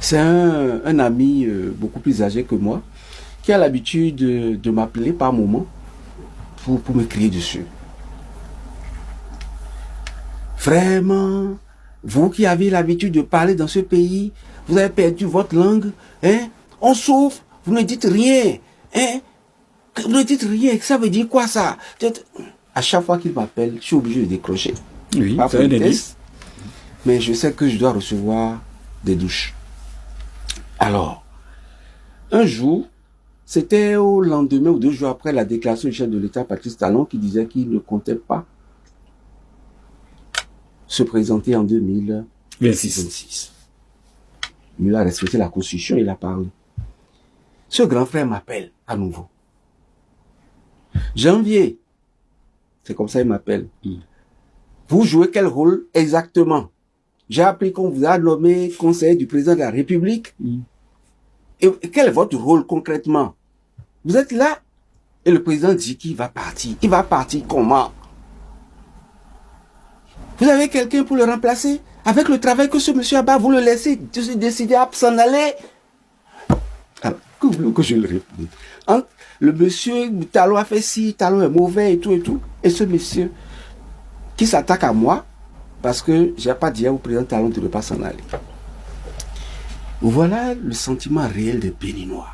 C'est un ami beaucoup plus âgé que moi qui a l'habitude de m'appeler par moment pour me crier dessus. Vraiment, vous qui avez l'habitude de parler dans ce pays, vous avez perdu votre langue, hein? On souffre, vous ne dites rien, hein? Vous ne dites rien, ça veut dire quoi ça? À chaque fois qu'il m'appelle, je suis obligé de décrocher. Oui, pas politesse, mais je sais que je dois recevoir des douches. Alors, un jour, c'était au lendemain ou 2 jours après la déclaration du chef de l'État, Patrice Talon, qui disait qu'il ne comptait pas se présenter en 2026. Il a respecté la Constitution, il a parlé. Ce grand frère m'appelle à nouveau. Janvier, c'est comme ça il m'appelle. Vous jouez quel rôle exactement? J'ai appris qu'on vous a nommé conseiller du président de la République. Et quel est votre rôle concrètement? Vous êtes là et le président dit qu'il va partir. Il va partir comment? Vous avez quelqu'un pour le remplacer? Avec le travail que ce monsieur a, vous le laissez décider à s'en aller? Alors, que vous voulez que je le réponde? Hein? Le monsieur Talon a fait ci, Talon est mauvais et tout et tout. Et ce monsieur qui s'attaque à moi parce que j'ai pas dit au président Talon de ne pas s'en aller. Voilà le sentiment réel des Béninois.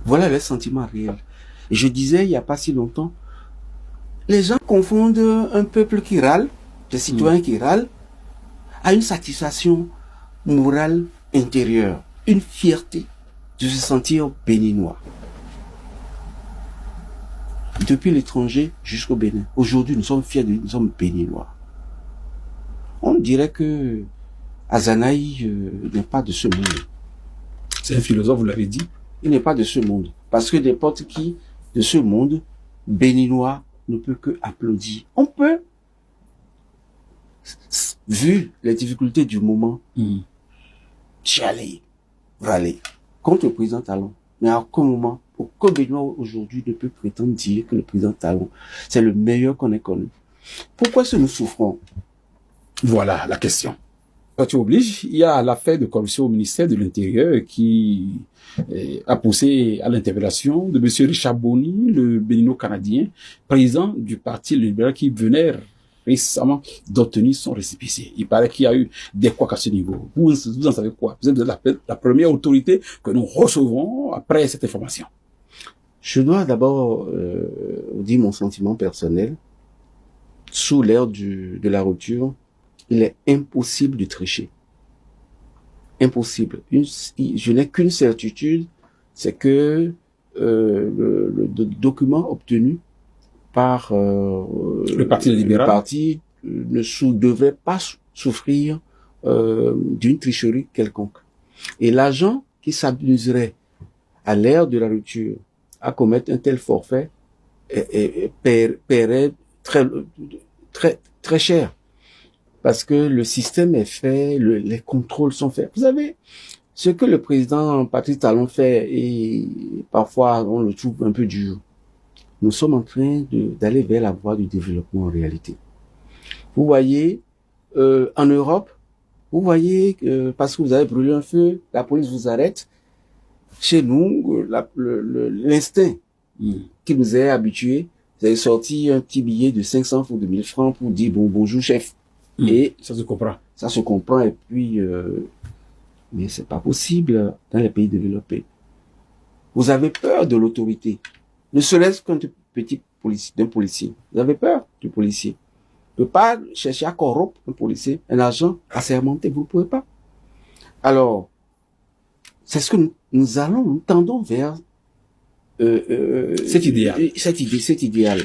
Voilà le sentiment réel. Et je disais il n'y a pas si longtemps, les gens confondent un peuple qui râle, des citoyens qui râlent, à une satisfaction morale intérieure, une fierté de se sentir béninois. Depuis l'étranger jusqu'au Bénin, aujourd'hui nous sommes fiers nous sommes béninois. On dirait que Azanaï n'est pas de ce monde. C'est un philosophe, vous l'avez dit. Il n'est pas de ce monde. Parce que n'importe qui de ce monde, béninois, ne peut que applaudir. On peut, vu les difficultés du moment, chialer, râler contre le président Talon. Mais à aucun moment, aucun Béninois aujourd'hui ne peut prétendre dire que le président Talon, c'est le meilleur qu'on ait connu. Pourquoi est-ce que nous souffrons? Voilà la question. Quand tu obliges, il y a l'affaire de corruption au ministère de l'Intérieur qui a poussé à l'interpellation de M. Richard Boni, le bénino-canadien, président du Parti libéral qui venait récemment d'obtenir son récépissé. Il paraît qu'il y a eu des couacs à ce niveau. Vous en savez quoi? Vous êtes la première autorité que nous recevons après cette information. Je dois d'abord dire mon sentiment personnel. Sous l'ère de la rupture, il est impossible de tricher. Impossible. Je n'ai qu'une certitude, c'est que le document obtenu par le Parti libéral, le parti ne devrait pas souffrir d'une tricherie quelconque. Et l'agent qui s'amuserait à l'ère de la rupture à commettre un tel forfait paierait très cher. Parce que le système est fait, les contrôles sont faits. Vous savez, ce que le président Patrice Talon fait, et parfois on le trouve un peu dur, nous sommes en train d'aller vers la voie du développement en réalité. Vous voyez, en Europe, vous voyez, parce que vous avez brûlé un feu, la police vous arrête. Chez nous, l'instinct qui nous est habitué, vous avez sorti un petit billet de 500 ou de 1000 francs pour dire bonjour chef. Et ça se comprend. Ça se comprend et puis, mais c'est pas possible dans les pays développés. Vous avez peur de l'autorité. Ne serait-ce qu'un petit policier, d'un policier. Vous avez peur du policier. Vous ne pouvez pas chercher à corrompre un policier, un agent assermenté. Vous ne pouvez pas. Alors, c'est ce que nous tendons vers cet idéal. Cet idéal.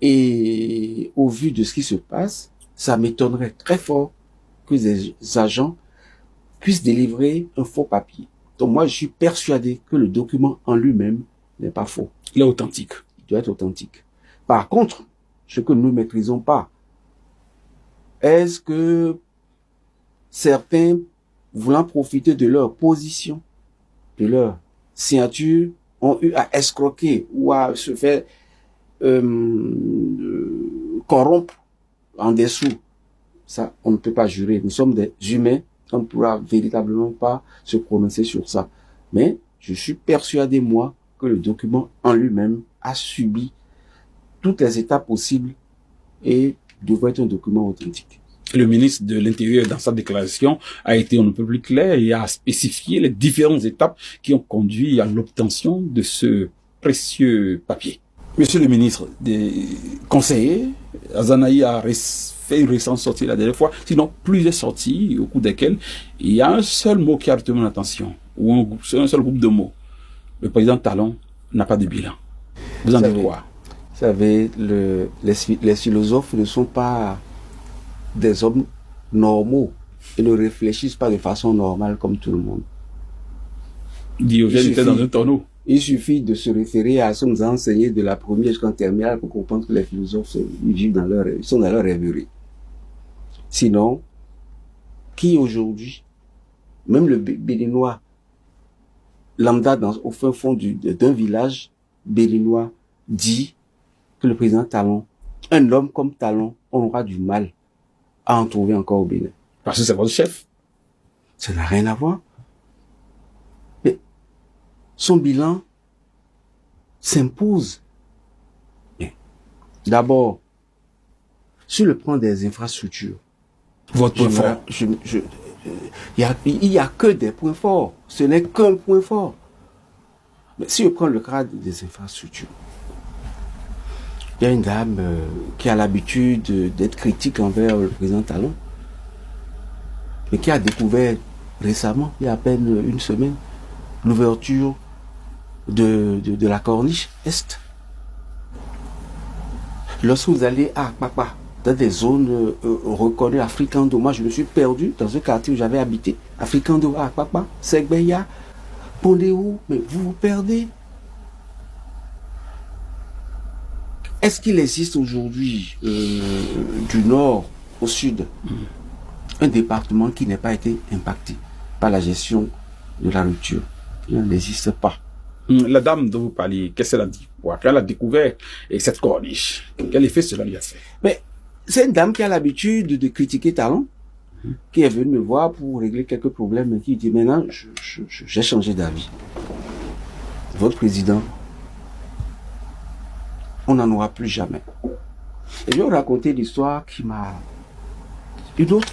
Et au vu de ce qui se passe, ça m'étonnerait très fort que les agents puissent délivrer un faux papier. Donc moi, je suis persuadé que le document en lui-même n'est pas faux. Il est authentique. Il doit être authentique. Par contre, ce que nous ne maîtrisons pas, est-ce que certains, voulant profiter de leur position, de leur signature, ont eu à escroquer ou à se faire corrompre en dessous ça, on ne peut pas jurer. Nous sommes des humains, on ne pourra véritablement pas se prononcer sur ça. Mais je suis persuadé, moi, que le document en lui-même a subi toutes les étapes possibles et devrait être un document authentique. Le ministre de l'Intérieur, dans sa déclaration, a été un peu plus clair et a spécifié les différentes étapes qui ont conduit à l'obtention de ce précieux papier. Monsieur le ministre, des conseillers, Azanaï a fait une récente sortie la dernière fois, sinon plusieurs sorties au cours desquelles il y a un seul mot qui a retenu mon attention, ou un seul groupe de mots. Le président Talon n'a pas de bilan. Vous en dites quoi? Vous savez, les philosophes ne sont pas des hommes normaux et ne réfléchissent pas de façon normale comme tout le monde. Diogène était dans un tonneau. Il suffit de se référer à ce que nous a enseigné de la première jusqu'en terminale pour comprendre que les philosophes ils sont dans leur rêverie. Sinon, qui aujourd'hui, même le Béninois, lambda au fin fond d'un village béninois, dit que le président Talon, un homme comme Talon, on aura du mal à en trouver encore au Bénin. Parce que c'est votre chef. Ça n'a rien à voir. Mais son bilan s'impose. D'abord, sur le plan des infrastructures. Votre point fort. Il y a que des points forts. Ce n'est qu'un point fort. Mais si je prends le cadre des infrastructures, il y a une dame qui a l'habitude d'être critique envers le président Talon, mais qui a découvert récemment, il y a à peine une semaine, l'ouverture de la corniche Est. Lorsque vous allez à Akpakpa, dans des zones reconnues Africando, moi je me suis perdu dans un quartier où j'avais habité, Africando, Akpakpa, Segbeya, Pondéou, mais vous vous perdez. Est-ce qu'il existe aujourd'hui, du nord au sud, un département qui n'ait pas été impacté par la gestion de la rupture? Il n'existe pas. La dame dont vous parliez, qu'est-ce qu'elle a dit? Quand elle a découvert cette corniche, quel effet cela lui a fait? Mais c'est une dame qui a l'habitude de critiquer Talon, qui est venue me voir pour régler quelques problèmes et qui dit maintenant, j'ai changé d'avis. Votre président, on n'en aura plus jamais. Et je vais vous raconter l'histoire qui m'a... Une autre.